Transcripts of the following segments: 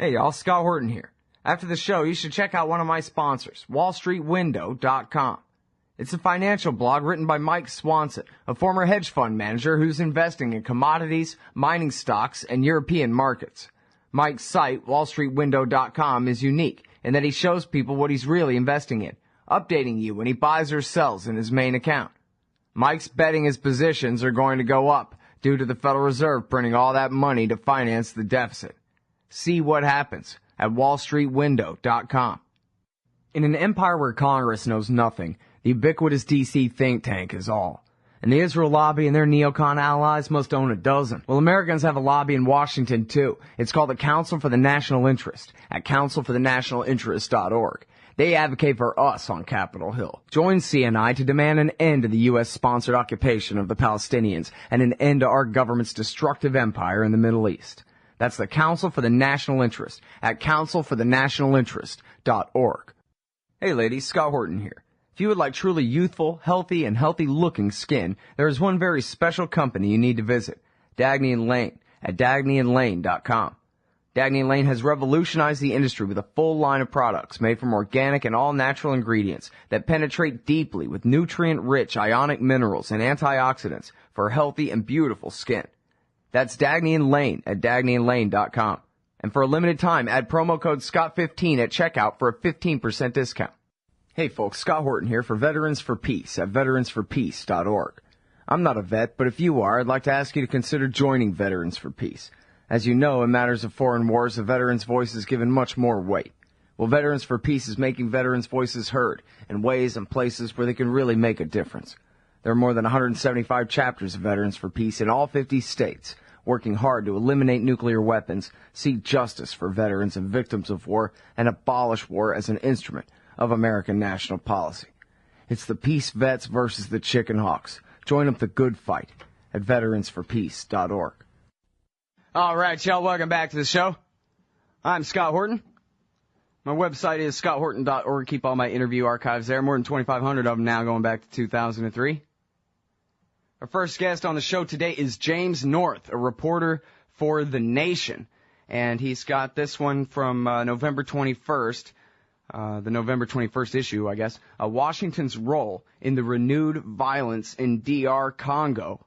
Hey y'all, Scott Horton here. After the show, you should check out one of my sponsors, wallstreetwindow.com. It's a financial blog written by Mike Swanson, a former hedge fund manager who's investing in commodities, mining stocks, and European markets. Mike's site, wallstreetwindow.com, is unique in that he shows people what he's really investing in, updating you when he buys or sells in his main account. Mike's betting his positions are going to go up due to the Federal Reserve printing all that money to finance the deficit. See what happens at wallstreetwindow.com. In an empire where Congress knows nothing, the ubiquitous D.C. think tank is all. And the Israel lobby and their neocon allies must own a dozen. Well, Americans have a lobby in Washington, too. It's called the Council for the National Interest at councilforthenationalinterest.org. They advocate for us on Capitol Hill. Join CNI to demand an end to the U.S.-sponsored occupation of the Palestinians and an end to our government's destructive empire in the Middle East. That's the Council for the National Interest at councilforthenationalinterest.org. Hey ladies, Scott Horton here. If you would like truly youthful, healthy, and healthy-looking skin, there is one very special company you need to visit, Dagny & Lane at dagnyandlane.com. Dagny & Lane has revolutionized the industry with a full line of products made from organic and all-natural ingredients that penetrate deeply with nutrient-rich ionic minerals and antioxidants for healthy and beautiful skin. That's Dagny & Lane at dagnyandlane.com. And for a limited time, add promo code SCOTT15 at checkout for a 15% discount. Hey folks, Scott Horton here for Veterans for Peace at veteransforpeace.org. I'm not a vet, but if you are, I'd like to ask you to consider joining Veterans for Peace. As you know, in matters of foreign wars, a veteran's voice is given much more weight. Well, Veterans for Peace is making veterans' voices heard in ways and places where they can really make a difference. There are more than 175 chapters of Veterans for Peace in all 50 states, working hard to eliminate nuclear weapons, seek justice for veterans and victims of war, and abolish war as an instrument of American national policy. It's the Peace Vets versus the Chicken Hawks. Join up the good fight at veteransforpeace.org. All right, y'all, welcome back to the show. I'm Scott Horton. My website is scotthorton.org. Keep all my interview archives there. More than 2,500 of them now going back to 2003. Our first guest on the show today is James North, a reporter for The Nation. And he's got this one from November 21st, the November 21st issue, I guess, Washington's role in the renewed violence in D.R. Congo,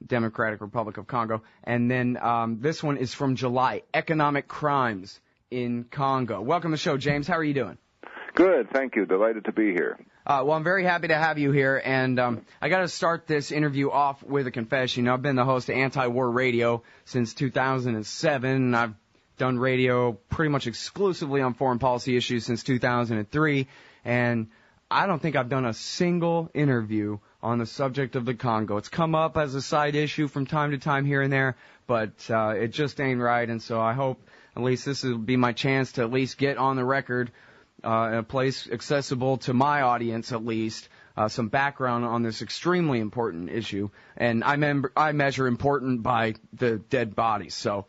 Democratic Republic of Congo. And then this one is from July, Economic Crimes in Congo. Welcome to the show, James. How are you doing? Good, thank you. Delighted to be here. Well, I'm very happy to have you here, and I got to start this interview off with a confession. I've been the host of Anti-War Radio since 2007, and I've done radio pretty much exclusively on foreign policy issues since 2003, and I don't think I've done a single interview on the subject of the Congo. It's come up as a side issue from time to time here and there, but it just ain't right, and so I hope at least this will be my chance to at least get on the record in a place accessible to my audience, at least, some background on this extremely important issue. And I measure important by the dead bodies. So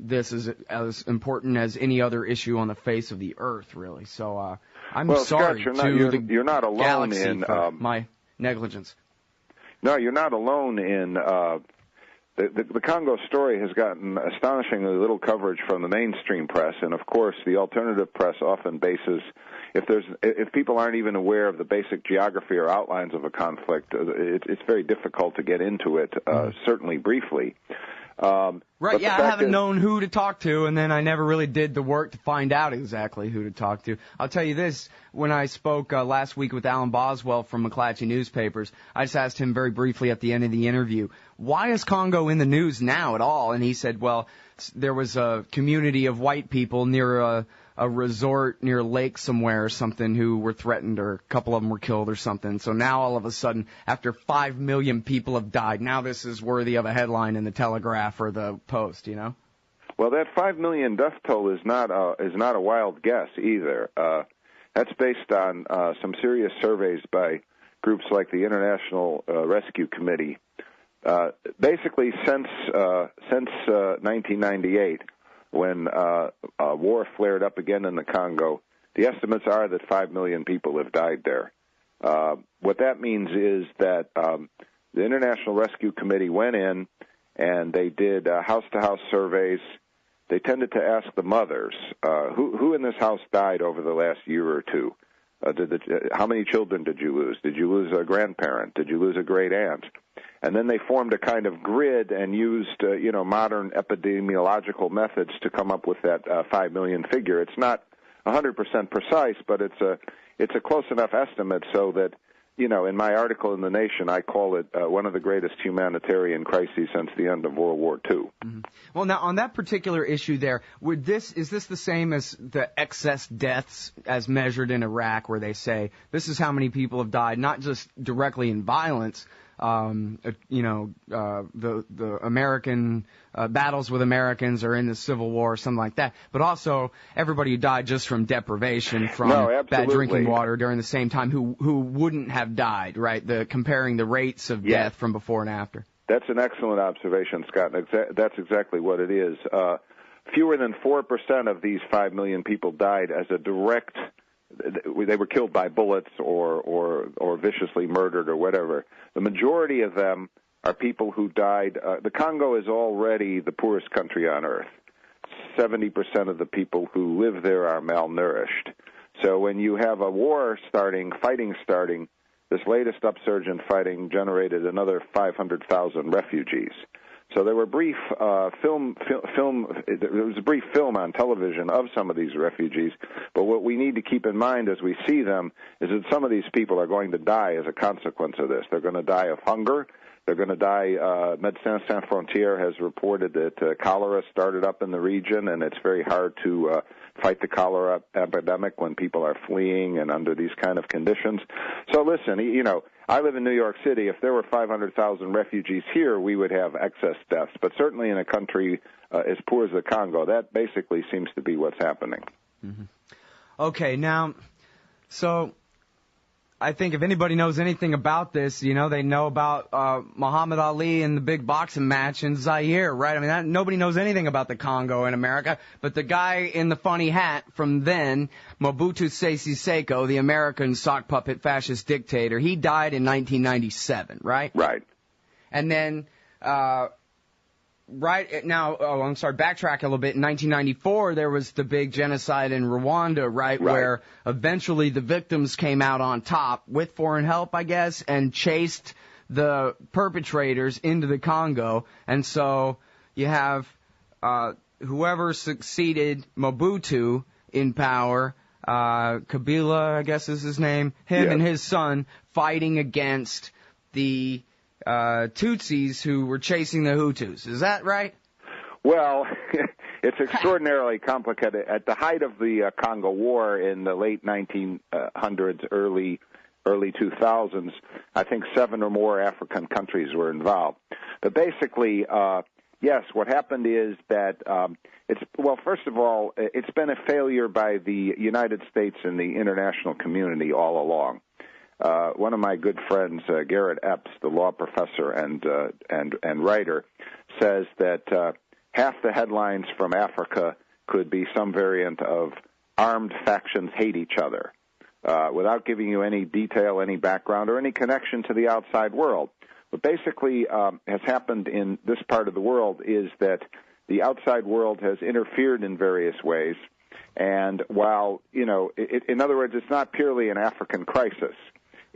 this is as important as any other issue on the face of the earth, really. So I'm sorry Scott, you're not alone galaxy in for my negligence. No, you're not alone in. The Congo story has gotten astonishingly little coverage from the mainstream press, and of course the alternative press often bases, if people aren't even aware of the basic geography or outlines of a conflict, it's very difficult to get into it, certainly briefly. Right, yeah, I haven't known who to talk to, and then I never really did the work to find out exactly who to talk to. I'll tell you this, when I spoke last week with Alan Boswell from McClatchy Newspapers, I just asked him very briefly at the end of the interview, why is Congo in the news now at all? And he said, well, there was a community of white people near a resort near a lake somewhere or something who were threatened, or a couple of them were killed or something. So now all of a sudden, after 5 million people have died, now this is worthy of a headline in the Telegraph or the Post, you know? Well, that 5 million death toll is not a wild guess either. That's based on some serious surveys by groups like the International Rescue Committee. Basically, since 1998. When war flared up again in the Congo, the estimates are that 5 million people have died there. What that means is that the International Rescue Committee went in and they did house-to-house surveys. they tended to ask the mothers, who in this house died over the last year or two? How many children did you lose? Did you lose a grandparent? Did you lose a great aunt? And then they formed a kind of grid and used, modern epidemiological methods to come up with that 5 million figure. It's not 100% precise, but it's a close enough estimate so that, in my article in The Nation, I call it one of the greatest humanitarian crises since the end of World War II. Mm-hmm. Well, now, on that particular issue there, is this the same as the excess deaths as measured in Iraq, where they say this is how many people have died, not just directly in violence, the American battles with Americans or in the Civil War or something like that, but also everybody who died just from deprivation, from bad drinking water during the same time, who wouldn't have died, right? Comparing the rates of death from before and after. That's an excellent observation, Scott. That's exactly what it is. Fewer than 4% of these 5 million people died as a direct. They were killed by bullets or viciously murdered or whatever. The majority of them are people who died. The Congo is already the poorest country on earth. 70% of the people who live there are malnourished. So when you have a war starting, fighting starting, this latest upsurge in fighting generated another 500,000 refugees. So there were brief film. There was a brief film on television of some of these refugees. But what we need to keep in mind as we see them is that some of these people are going to die as a consequence of this. They're going to die of hunger. They're going to die. Médecins Sans Frontières has reported that cholera started up in the region, and it's very hard to fight the cholera epidemic when people are fleeing and under these kind of conditions. So listen, I live in New York City. If there were 500,000 refugees here, we would have excess deaths. But certainly in a country as poor as the Congo, that basically seems to be what's happening. Mm-hmm. Okay, now, so I think if anybody knows anything about this, they know about Muhammad Ali and the big boxing match in Zaire, right? I mean, nobody knows anything about the Congo in America, but the guy in the funny hat from then, Mobutu Sese Seko, the American sock puppet fascist dictator, he died in 1997, right? Right. And then backtrack a little bit. In 1994, there was the big genocide in Rwanda, right, where eventually the victims came out on top with foreign help, I guess, and chased the perpetrators into the Congo. And so you have whoever succeeded Mobutu in power, Kabila, I guess is his name, and his son fighting against the Tutsis who were chasing the Hutus. Is that right? Well, it's extraordinarily complicated. At the height of the Congo War in the late 1900s, early 2000s, I think 7 or more African countries were involved. But basically, yes, what happened is that first of all, it's been a failure by the United States and the international community all along. One of my good friends, Garrett Epps, the law professor and writer, says that half the headlines from Africa could be some variant of armed factions hate each other, without giving you any detail, any background, or any connection to the outside world. What basically has happened in this part of the world is that the outside world has interfered in various ways, and while, in other words, it's not purely an African crisis.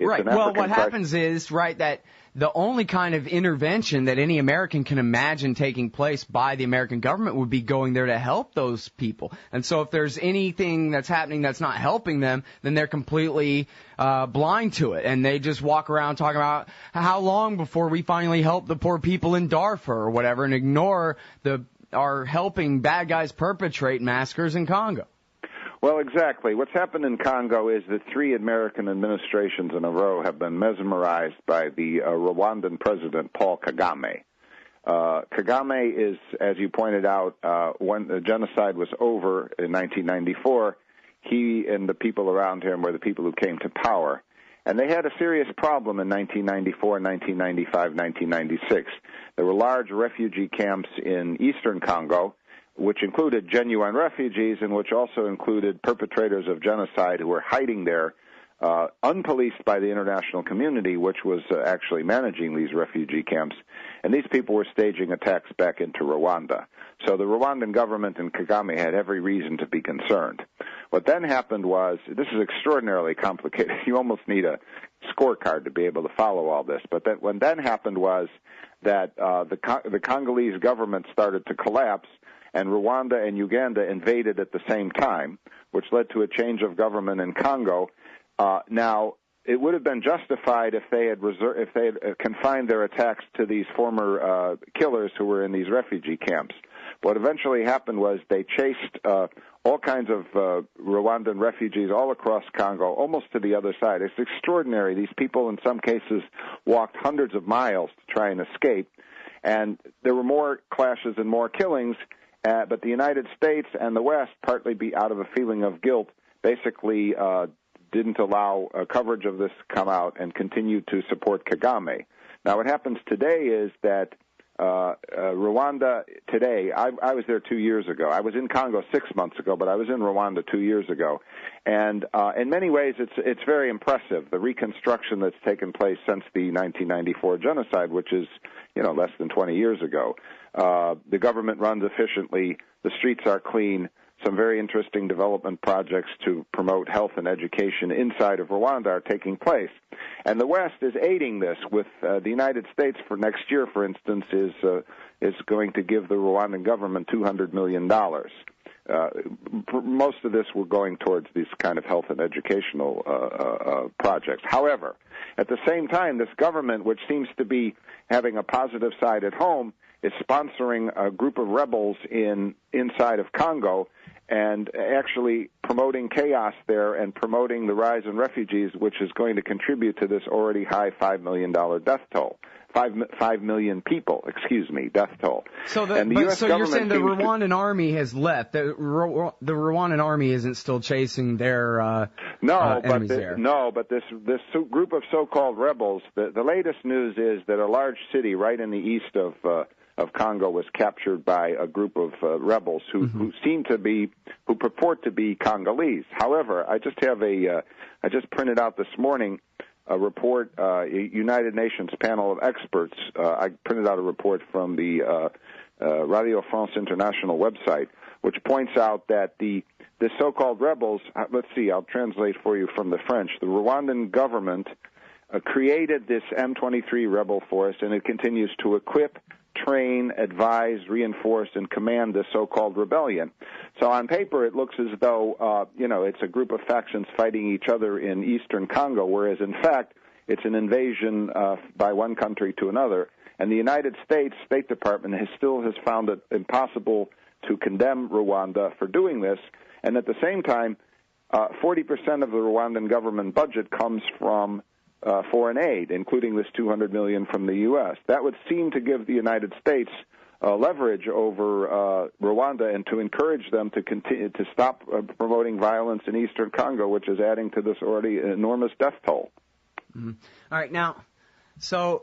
Right. Well, what happens is, that the only kind of intervention that any American can imagine taking place by the American government would be going there to help those people. And so if there's anything that's happening that's not helping them, then they're completely blind to it. And they just walk around talking about how long before we finally help the poor people in Darfur or whatever, and ignore our helping bad guys perpetrate massacres in Congo. Well, exactly. What's happened in Congo is that 3 American administrations in a row have been mesmerized by the Rwandan president, Paul Kagame. Kagame is, as you pointed out, when the genocide was over in 1994, he and the people around him were the people who came to power. And they had a serious problem in 1994, 1995, 1996. There were large refugee camps in eastern Congo, which included genuine refugees and which also included perpetrators of genocide who were hiding there, unpoliced by the international community, which was actually managing these refugee camps. And these people were staging attacks back into Rwanda. So the Rwandan government and Kagame had every reason to be concerned. What then happened was, this is extraordinarily complicated. You almost need a scorecard to be able to follow all this. But what then happened was that the Congolese government started to collapse, and Rwanda and Uganda invaded at the same time, which led to a change of government in Congo. Now, it would have been justified if they had confined their attacks to these former killers who were in these refugee camps. What eventually happened was they chased all kinds of Rwandan refugees all across Congo, almost to the other side. It's extraordinary. These people, in some cases, walked hundreds of miles to try and escape. And there were more clashes and more killings, but the United States and the West, partly out of a feeling of guilt, basically didn't allow coverage of this to come out and continued to support Kagame. Now, what happens today is that Rwanda today, I was there 2 years ago. I was in Congo 6 months ago, but I was in Rwanda 2 years ago. And in many ways, it's very impressive, the reconstruction that's taken place since the 1994 genocide, which is, less than 20 years ago. The government runs efficiently. The streets are clean. Some very interesting development projects to promote health and education inside of Rwanda are taking place. And the West is aiding this with the United States for next year, for instance, is going to give the Rwandan government $200 million. Most of this were going towards these kind of health and educational projects. However, at the same time, this government, which seems to be having a positive side at home, is sponsoring a group of rebels inside of Congo and actually promoting chaos there and promoting the rise in refugees, which is going to contribute to this already high $5 million death toll. 5 million people, death toll. So you're saying the Rwandan army has left. The Rwandan army isn't still chasing their enemies there. No, but this group of so-called rebels, the latest news is that a large city right in the east of Congo was captured by a group of rebels who purport to be Congolese. However, I just printed out this morning a report, a United Nations panel of experts. I printed out a report from the Radio France International website, which points out that the so-called rebels, let's see, I'll translate for you from the French. The Rwandan government created this M23 rebel force, and it continues to equip, train, advise, reinforce, and command this so-called rebellion. So on paper, it looks as though, it's a group of factions fighting each other in eastern Congo, whereas in fact, it's an invasion by one country to another. And the United States State Department has found it impossible to condemn Rwanda for doing this. And at the same time, 40% of the Rwandan government budget comes from foreign aid, including this $200 million from the U.S. That would seem to give the United States leverage over Rwanda and to encourage them to continue to stop promoting violence in eastern Congo, which is adding to this already enormous death toll. Mm-hmm. All right, now, so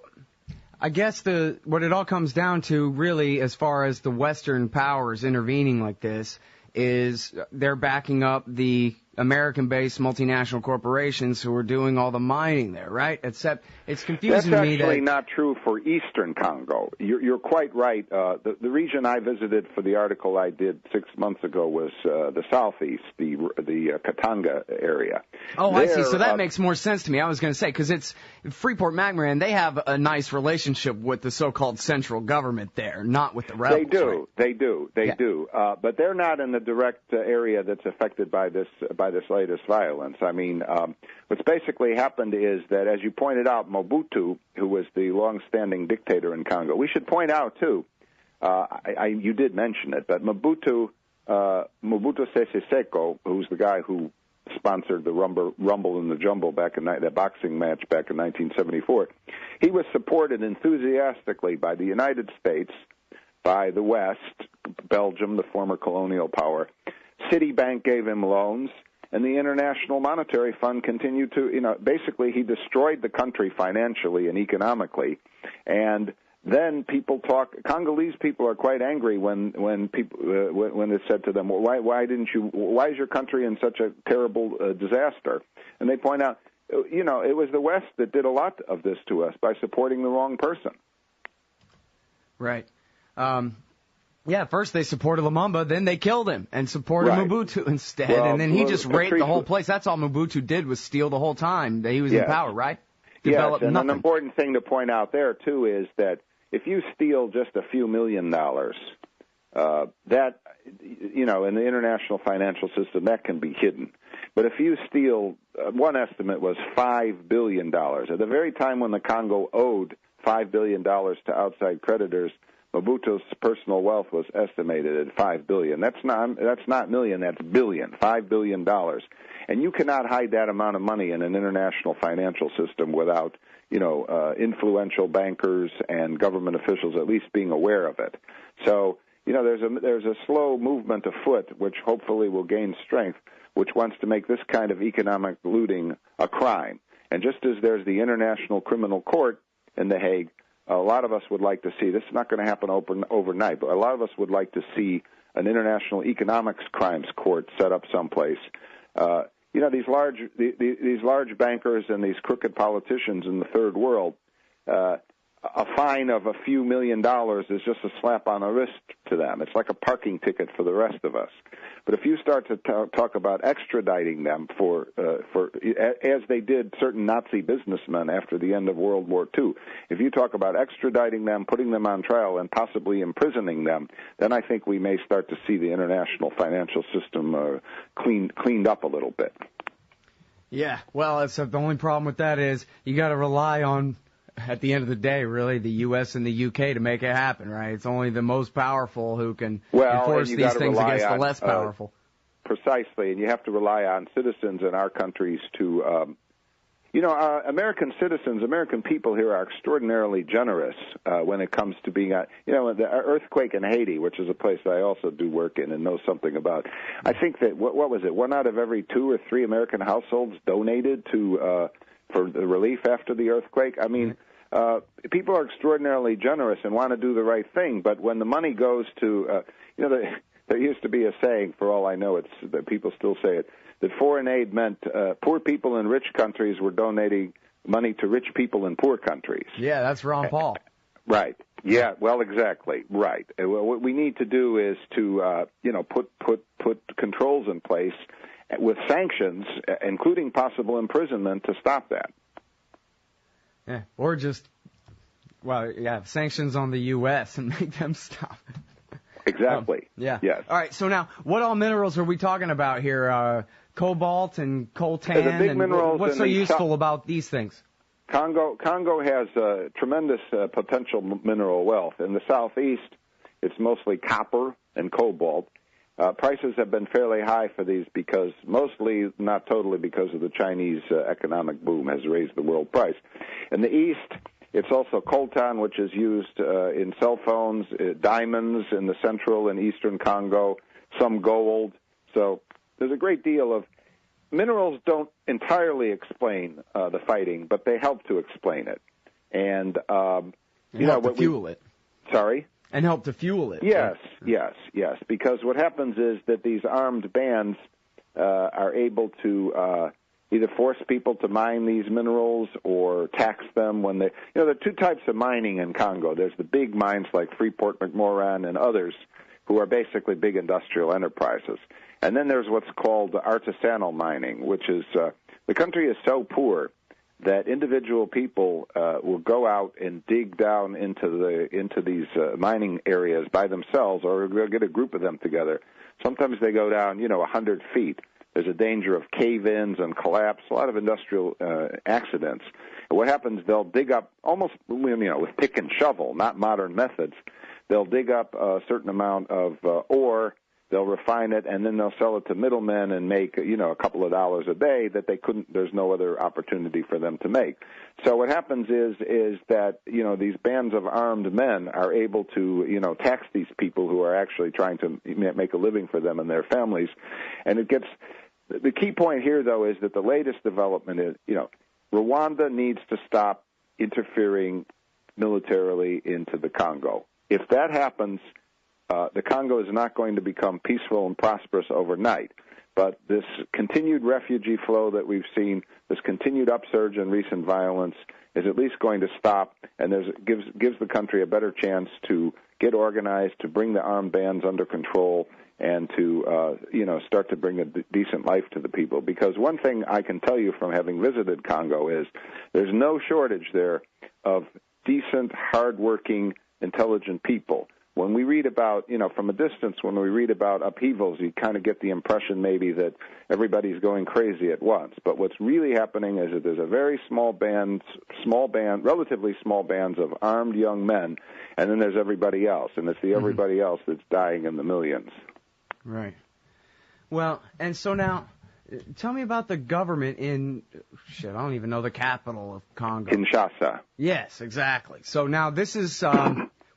I guess what it all comes down to, really, as far as the Western powers intervening like this, is they're backing up the American-based multinational corporations who are doing all the mining there, right? Except it's confusing to me that... That's actually not true for eastern Congo. You're quite right. The region I visited for the article I did 6 months ago was the southeast, the Katanga area. Oh, I see. So that makes more sense to me. I was going to say, because it's Freeport-McMoran, they have a nice relationship with the so-called central government there, not with the rebels. They do. But they're not in the direct area that's affected by this latest violence. I mean, what's basically happened is that, as you pointed out, Mobutu, who was the long-standing dictator in Congo, we should point out, too, you did mention it, but Mobutu Sese Seko, who's the guy who sponsored the Rumble in the Jumble back in that boxing match back in 1974, he was supported enthusiastically by the United States, by the West, Belgium, the former colonial power. Citibank gave him loans, and the International Monetary Fund continued to, basically he destroyed the country financially and economically. And then Congolese people are quite angry when it's said to them, well, why is your country in such a terrible disaster? And they point out, it was the West that did a lot of this to us by supporting the wrong person. Right. Yeah, first they supported Lumumba, then they killed him and supported Mobutu instead, and then he just raped the whole place. That's all Mobutu did was steal the whole time that he was in power, right? Yes, and an important thing to point out there, too, is that if you steal just a few $1 million, that, in the international financial system, that can be hidden. But if you steal, one estimate was $5 billion. At the very time when the Congo owed $5 billion to outside creditors, Mobutu's personal wealth was estimated at $5 billion. That's not million, that's billion, $5 billion. And you cannot hide that amount of money in an international financial system without, influential bankers and government officials at least being aware of it. So, there's a slow movement afoot, which hopefully will gain strength, which wants to make this kind of economic looting a crime. And just as there's the International Criminal Court in The Hague, a lot of us would like to see, this is not going to happen overnight, but a lot of us would like to see an international economics crimes court set up someplace. These large bankers and these crooked politicians in the third world, a fine of a few $1 million is just a slap on the wrist to them. It's like a parking ticket for the rest of us. But if you start to talk about extraditing them for as they did certain Nazi businessmen after the end of World War II, if you talk about extraditing them, putting them on trial, and possibly imprisoning them, then I think we may start to see the international financial system cleaned up a little bit. Yeah, well, except the only problem with that is you got to rely on, at the end of the day, really, the U.S. and the U.K. to make it happen, right? It's only the most powerful who can enforce these things against the less powerful. Precisely, and you have to rely on citizens in our countries to, American citizens, American people here are extraordinarily generous when it comes to being, the earthquake in Haiti, which is a place I also do work in and know something about. I think that, what was it, 1 out of every 2 or 3 American households donated to for the relief after the earthquake. I mean, people are extraordinarily generous and want to do the right thing, but when the money goes to, there used to be a saying, for all I know, it's that people still say it, that foreign aid meant poor people in rich countries were donating money to rich people in poor countries. Yeah, that's Ron Paul. Right. Yeah. Well, exactly. Right. What we need to do is to, put controls in place with sanctions, including possible imprisonment, to stop that. Yeah, or just, sanctions on the U.S. and make them stop. Exactly. Yeah. Yes. All right, so now, what all minerals are we talking about here? Cobalt and coltan? The big minerals. What's so useful about these things? Congo has tremendous potential mineral wealth. In the southeast, it's mostly copper and cobalt. Prices have been fairly high for these because mostly, not totally, because of the Chinese economic boom has raised the world price. In the east, it's also coltan, which is used in cell phones, diamonds in the central and eastern Congo, some gold. So there's a great deal of minerals don't entirely explain the fighting, but they help to explain it. And help to fuel it. Sorry? And help to fuel it. Yes. Because what happens is that these armed bands are able to either force people to mine these minerals or tax them when they. There are 2 types of mining in Congo. There's the big mines like Freeport-McMoran and others, who are basically big industrial enterprises. And then there's what's called artisanal mining, which is the country is so poor that individual people will go out and dig down into these mining areas by themselves, or they'll get a group of them together. Sometimes they go down, 100 feet. There's a danger of cave-ins and collapse, a lot of industrial accidents. And what happens, they'll dig up almost, with pick and shovel, not modern methods. They'll dig up a certain amount of ore, they'll refine it, and then they'll sell it to middlemen and make, a couple of dollars a day that they couldn't, there's no other opportunity for them to make. So what happens is that, these bands of armed men are able to, tax these people who are actually trying to make a living for them and their families. And the key point here, though, is that the latest development is, Rwanda needs to stop interfering militarily into the Congo. If that happens, the Congo is not going to become peaceful and prosperous overnight. But this continued refugee flow that we've seen, this continued upsurge in recent violence, is at least going to stop, and gives the country a better chance to get organized, to bring the armed bands under control, and to start to bring a decent life to the people. Because one thing I can tell you from having visited Congo is there's no shortage there of decent, hardworking, intelligent people. When we read about, from a distance, when we read about upheavals, you kind of get the impression maybe that everybody's going crazy at once. But what's really happening is that there's a very relatively small bands of armed young men, and then there's everybody else, and it's the everybody else that's dying in the millions. Right. Well, and so now, tell me about the government in, I don't even know the capital of Congo. Kinshasa. Yes, exactly. So now this is,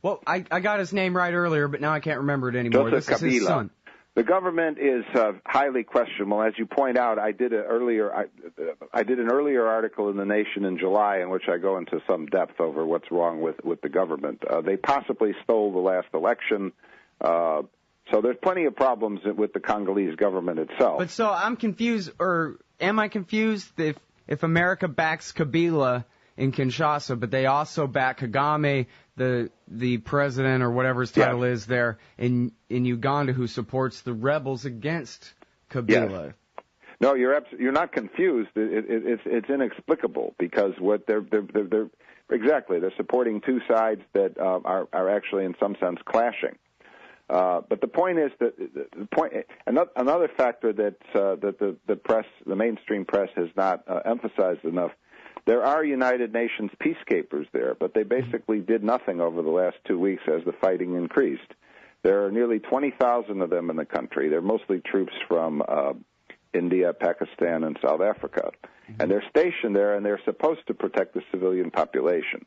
well, I got his name right earlier, but now I can't remember it anymore. Joseph This is his Kabila. son. The government is highly questionable. As you point out, I did an earlier article in The Nation in July in which I go into some depth over what's wrong with the government. They possibly stole the last election. So there's plenty of problems with the Congolese government itself. But so I'm confused, or am I confused if America backs Kabila in Kinshasa, but they also back Kagame, the president or whatever his title is there in Uganda, who supports the rebels against Kabila? Yes. No, you're not confused. It's inexplicable because what they're supporting two sides that are actually in some sense clashing. But the point is that another factor that the press, the mainstream press, has not emphasized enough. There are United Nations peacekeepers there, but they basically did nothing over the last 2 weeks as the fighting increased. There are nearly 20,000 of them in the country. They're mostly troops from India, Pakistan, and South Africa. And they're stationed there, and they're supposed to protect the civilian population.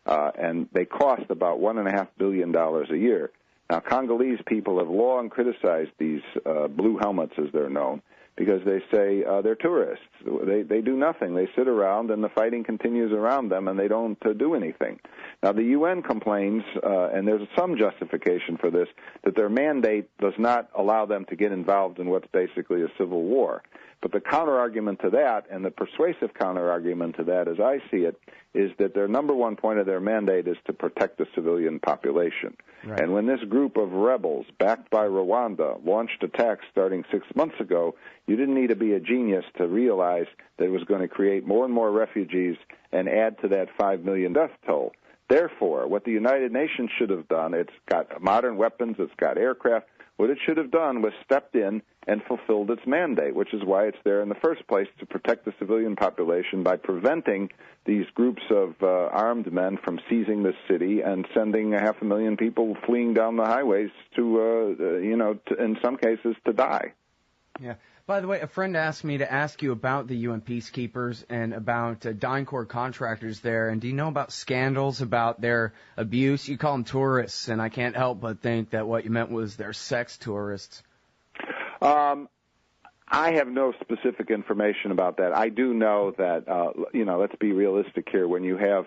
And they cost about $1.5 billion a year. Now, Congolese people have long criticized these blue helmets, as they're known, because they say they're tourists. They do nothing. They sit around, and the fighting continues around them, and they don't do anything. Now, the UN complains, and there's some justification for this, that their mandate does not allow them to get involved in what's basically a civil war. But the counter-argument to that, and the persuasive counter-argument to that, as I see it, is that their number one point of their mandate is to protect the civilian population. Right. And when this group of rebels, backed by Rwanda, launched attacks starting 6 months ago, you didn't need to be a genius to realize that it was going to create more and more refugees and add to that 5 million death toll. Therefore, what the United Nations should have done, it's got modern weapons, it's got aircraft, what it should have done was stepped in and fulfilled its mandate, which is why it's there in the first place, to protect the civilian population by preventing these groups of armed men from seizing the city and sending 500,000 people fleeing down the highways to, in some cases, to die. Yeah. By the way, a friend asked me to ask you about the UN peacekeepers and about DynCorp contractors there. And do you know about scandals about their abuse? You call them tourists, and I can't help but think that what you meant was they're sex tourists. I have no specific information about that. I do know that, let's be realistic here. When you have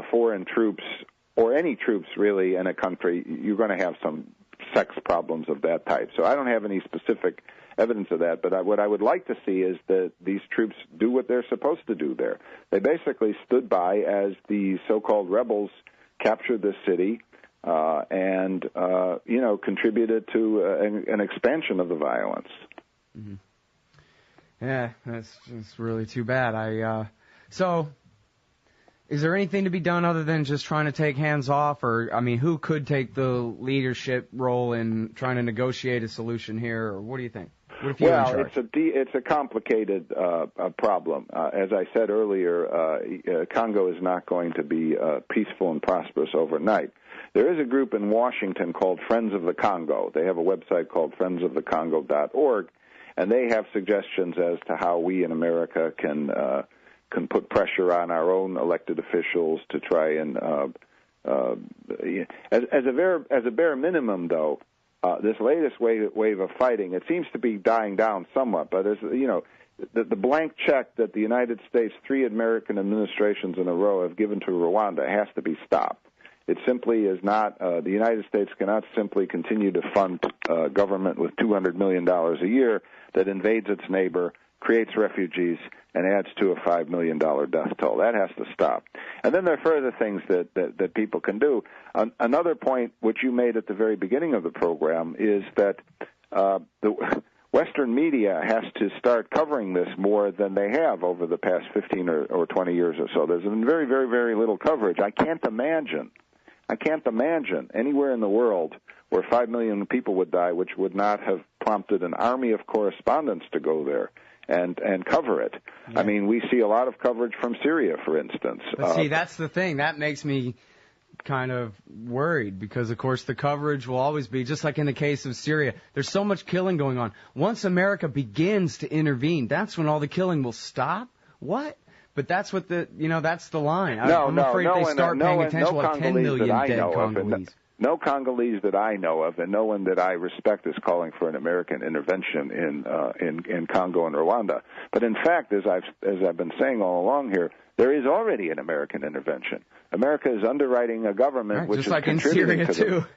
foreign troops, or any troops really in a country, you're going to have some sex problems of that type. So I don't have any specific evidence of that, but what I would like to see is that these troops do what they're supposed to do there. They basically stood by as the so-called rebels captured the city and contributed to an expansion of the violence. Mm-hmm. Yeah, that's really too bad. So is there anything to be done other than just trying to take hands off? Or, I mean, who could take the leadership role in trying to negotiate a solution here? Or what do you think? Well, it's a complicated problem. As I said earlier, Congo is not going to be peaceful and prosperous overnight. There is a group in Washington called Friends of the Congo. They have a website called friendsofthecongo.org, and they have suggestions as to how we in America can put pressure on our own elected officials to try and, as a bare minimum, though. This latest wave of fighting, it seems to be dying down somewhat, but as the blank check that the United States, 3 American administrations in a row have given to Rwanda has to be stopped. It simply is not, the United States cannot simply continue to fund government with $200 million a year that invades its neighbor, creates refugees, and adds to a $5 million death toll. That has to stop. And then there are further things that people can do. Another point which you made at the very beginning of the program is that the Western media has to start covering this more than they have over the past 15 or 20 years or so. There's been very, very, very little coverage. I can't imagine anywhere in the world where 5 million people would die, which would not have prompted an army of correspondents to go there and cover it. Yeah. I mean, we see a lot of coverage from Syria, for instance. But see, that's the thing. That makes me kind of worried because, of course, the coverage will always be, just like in the case of Syria, there's so much killing going on. Once America begins to intervene, that's when all the killing will stop? What? But that's what that's the line. I'm afraid they start paying attention to 10 million dead Congolese. No Congolese that I know of, and no one that I respect is calling for an American intervention in Congo and Rwanda. But in fact, as I've been saying all along here, there is already an American intervention. America is underwriting a government which just is like contributing in Syria to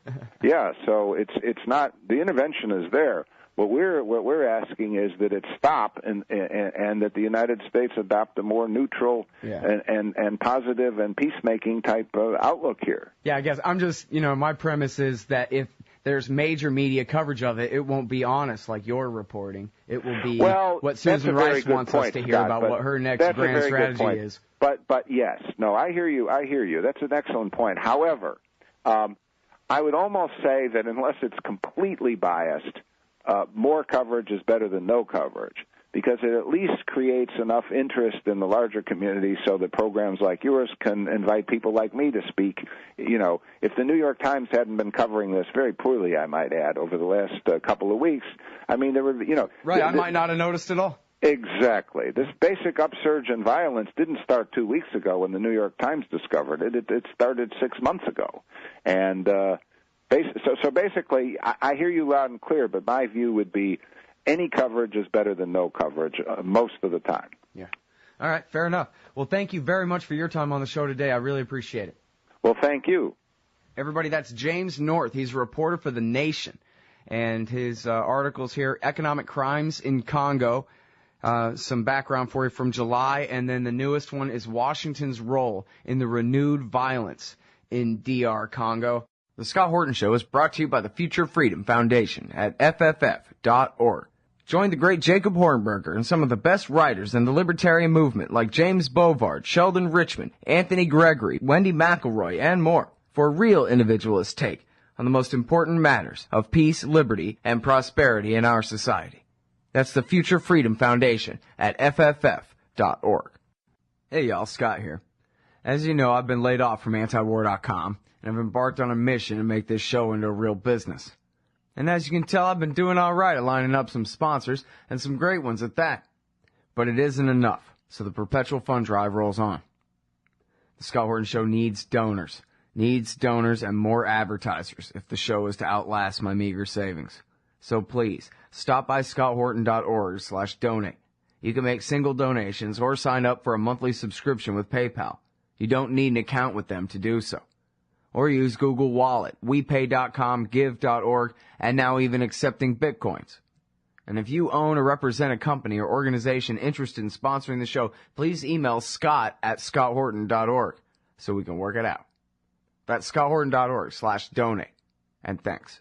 yeah, so it's not, the intervention is there. What we're asking is that it stop and that the United States adopt a more neutral and positive and peacemaking type of outlook here. Yeah, I guess I'm just, my premise is that if there's major media coverage of it, it won't be honest like you're reporting. It will be what Susan Rice wants us to hear about what her next grand strategy is. But yes, no, I hear you. That's an excellent point. However, I would almost say that unless it's completely biased, more coverage is better than no coverage, because it at least creates enough interest in the larger community so that programs like yours can invite people like me to speak. If the New York Times hadn't been covering this very poorly, I might add, over the last couple of weeks, I mean, there were, Right, I might not have noticed at all. Exactly. This basic upsurge in violence didn't start 2 weeks ago when the New York Times discovered it. It started 6 months ago. And so basically, I hear you loud and clear, but my view would be any coverage is better than no coverage most of the time. Yeah. All right, fair enough. Well, thank you very much for your time on the show today. I really appreciate it. Well, thank you. Everybody, that's James North. He's a reporter for The Nation. And his articles here, Economic Crimes in Congo, some background for you from July, and then the newest one is Washington's role in the renewed violence in DR Congo. The Scott Horton Show is brought to you by the Future Freedom Foundation at FFF.org. Join the great Jacob Hornberger and some of the best writers in the libertarian movement like James Bovard, Sheldon Richman, Anthony Gregory, Wendy McElroy, and more for a real individualist take on the most important matters of peace, liberty, and prosperity in our society. That's the Future Freedom Foundation at FFF.org. Hey y'all, Scott here. As you know, I've been laid off from antiwar.com. and I've embarked on a mission to make this show into a real business. And as you can tell, I've been doing all right at lining up some sponsors, and some great ones at that. But it isn't enough, so the perpetual fund drive rolls on. The Scott Horton Show needs donors and more advertisers if the show is to outlast my meager savings. So please, stop by scotthorton.org/donate. You can make single donations or sign up for a monthly subscription with PayPal. You don't need an account with them to do so. Or use Google Wallet, WePay.com, Give.org, and now even accepting Bitcoins. And if you own or represent a company or organization interested in sponsoring the show, please email scott@scotthorton.org so we can work it out. That's scotthorton.org/donate. And thanks.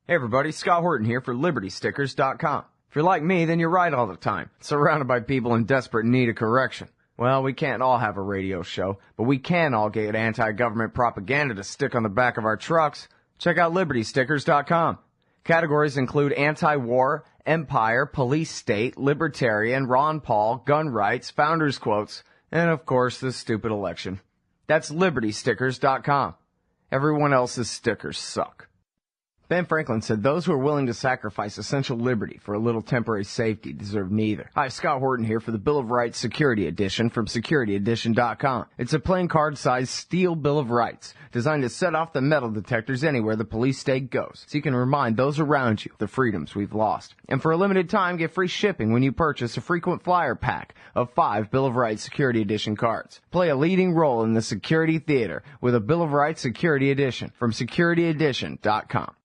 Hey everybody, Scott Horton here for LibertyStickers.com. If you're like me, then you're right all the time, surrounded by people in desperate need of correction. Well, we can't all have a radio show, but we can all get anti-government propaganda to stick on the back of our trucks. Check out LibertyStickers.com. Categories include anti-war, empire, police state, libertarian, Ron Paul, gun rights, founders quotes, and of course the stupid election. That's LibertyStickers.com. Everyone else's stickers suck. Ben Franklin said those who are willing to sacrifice essential liberty for a little temporary safety deserve neither. Hi, Scott Horton here for the Bill of Rights Security Edition from SecurityEdition.com. It's a plain card-sized steel Bill of Rights designed to set off the metal detectors anywhere the police state goes, so you can remind those around you of the freedoms we've lost. And for a limited time, get free shipping when you purchase a frequent flyer pack of 5 Bill of Rights Security Edition cards. Play a leading role in the security theater with a Bill of Rights Security Edition from SecurityEdition.com.